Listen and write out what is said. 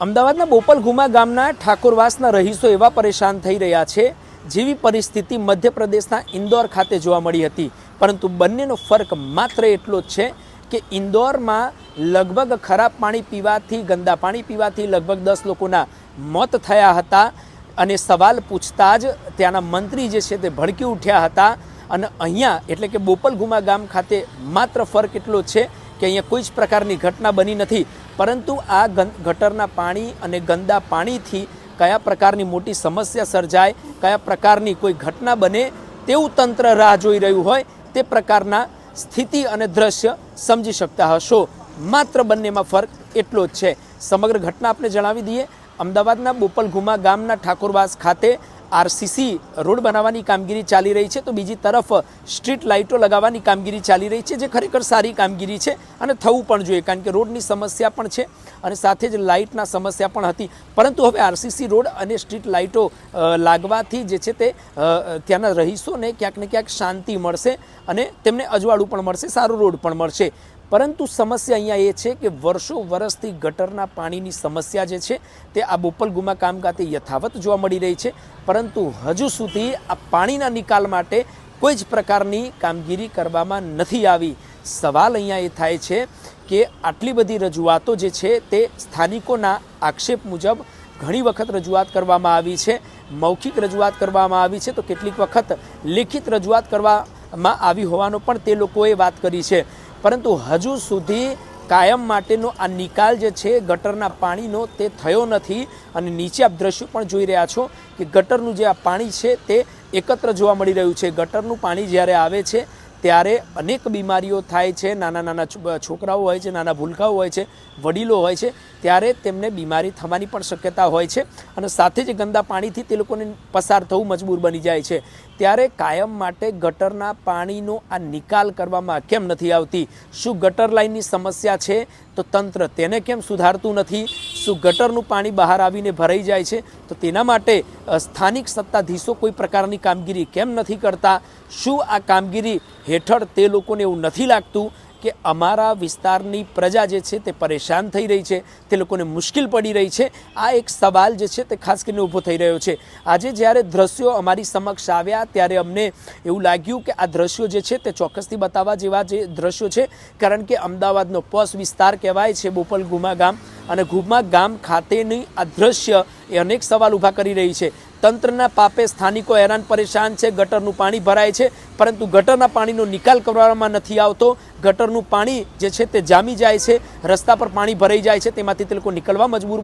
અમદાવાદના બોપલ ઘુમા ગામના ઠાકોરવાસના રહીશો એવા પરેશાન થઈ રહ્યા છે જેવી પરિસ્થિતિ મધ્યપ્રદેશના ઇન્દોર ખાતે જોવા મળી હતી। પરંતુ બંનેનો ફરક માત્ર એટલો જ છે કે ઇન્દોરમાં લગભગ ખરાબ પાણી પીવાથી, ગંદા પાણી પીવાથી લગભગ 10 લોકોના મોત થયા હતા અને સવાલ પૂછતા જ ત્યાંના મંત્રી જે છે તે ભડકી ઉઠ્યા હતા। અને અહીંયા એટલે કે બોપલ ઘુમા ગામ ખાતે માત્ર ફરક એટલો જ છે કે અહીંયા કોઈ જ પ્રકારની ઘટના બની નથી, પરંતુ આ ગટરના પાણી અને ગંદા પાણીથી કયા પ્રકારની મોટી સમસ્યા સર્જાય, કયા પ્રકારની કોઈ ઘટના બને તેવું તંત્ર રાહ જોઈ રહ્યું હોય તે પ્રકારના સ્થિતિ અને દ્રશ્ય સમજી શકતા હશો। માત્ર બંનેમાં ફરક એટલો જ છે। સમગ્ર ઘટના આપણે જણાવી દઈએ। અમદાવાદના બોપલ ઘુમા ગામના ઠાકોરવાસ ખાતે આરસીસી રોડ બનાવવાની કામગીરી ચાલી રહી છે, તો બીજી તરફ સ્ટ્રીટ લાઇટો લગાવવાની કામગીરી ચાલી રહી છે, જે ખરેખર સારી કામગીરી છે અને થવું પણ જોઈએ, કારણ કે રોડની સમસ્યા પણ છે અને સાથે જ લાઇટના સમસ્યા પણ હતી। પરંતુ હવે આરસીસી રોડ અને સ્ટ્રીટ લાઇટો લાગવાથી જે છે તે ત્યાંના રહીશોને ક્યાંક ને ક્યાંક શાંતિ મળશે અને તેમને અજવાળું પણ મળશે, સારો રોડ પણ મળશે। પરંતુ સમસ્યા અહીંયા એ છે કે વર્ષો વર્ષથી ગટરના પાણીની સમસ્યા જે છે તે આ બોપલ ઘુમા ગામ ખાતે યથાવત જોવા મળી રહી છે, પરંતુ હજુ સુધી આ પાણીના નિકાલ માટે કોઈ જ પ્રકારની કામગીરી કરવામાં નથી આવી। સવાલ અહીંયા એ થાય છે કે આટલી બધી રજૂઆતો જે છે તે સ્થાનિકોના આક્ષેપ મુજબ ઘણી વખત રજૂઆત કરવામાં આવી છે, મૌખિક રજૂઆત કરવામાં આવી છે, તો કેટલીક વખત લેખિત રજૂઆત કરવામાં આવી હોવાનો પણ તે લોકોએ વાત કરી છે। પરંતુ હજુ સુધી કાયમ માટેનો આ નિકાલ જે છે ગટરના પાણીનો તે થયો નથી અને નીચે આપ દ્રશ્યો પણ જોઈ રહ્યા છો કે ગટરનું જે આ પાણી છે તે એકત્ર જોવા મળી રહ્યું છે। ગટરનું પાણી જ્યારે આવે છે ત્યારે અનેક બીમારીઓ થાય છે, નાના નાના છોકરાઓ હોય છે, નાના ભૂલકાઓ હોય છે, વડીલો હોય છે, ત્યારે તેમને બીમારી થવાની પણ શક્યતા હોય છે અને સાથે જ ગંદા પાણીથી તે લોકોને પસાર થવું મજબૂર બની જાય છે। ત્યારે કાયમ માટે ગટરના પાણીનો આ નિકાલ કરવામાં કેમ નથી આવતી? શું ગટર લાઇનની સમસ્યા છે તો તંત્ર તેને કેમ સુધારતું નથી? શું ગટરનું પાણી બહાર આવીને ભરાઈ જાય છે તો તેના માટે સ્થાનિક સત્તાધીશો કોઈ પ્રકારની કામગીરી કેમ નથી કરતા? શું આ કામગીરી હેઠળ તે લોકોને એવું નથી લાગતું કે અમારા વિસ્તારની પ્રજા જે છે તે પરેશાન થઈ રહી છે, તે લોકોને મુશ્કેલ પડી રહી છે? આ એક સવાલ જે છે તે ખાસ કરીને ઊભો થઈ રહ્યો છે। આજે જ્યારે દ્રશ્યો અમારી સમક્ષ આવ્યા ત્યારે અમને એવું લાગ્યું કે આ દ્રશ્યો જે છે તે ચોક્કસથી બતાવવા જેવા જે દ્રશ્યો છે, કારણ કે અમદાવાદનો પોશ વિસ્તાર કહેવાય છે બોપલ ઘુમા ગામ, અને ઘુમા ગામ ખાતેની આ દ્રશ્ય એ અનેક સવાલ ઊભા કરી રહી છે। તંત્રના પાપે સ્થાનિકો હેરાન પરેશાન છે, ગટરનું પાણી ભરાય છે પરંતુ ગટરના પાણીનો નિકાલ કરવામાં નથી આવતો। ગટરનું પાણી જે છે તે જામી જાય છે, રસ્તા પર પાણી ભરાઈ જાય છે, તેમાંથી તે લોકો નીકળવા મજબૂર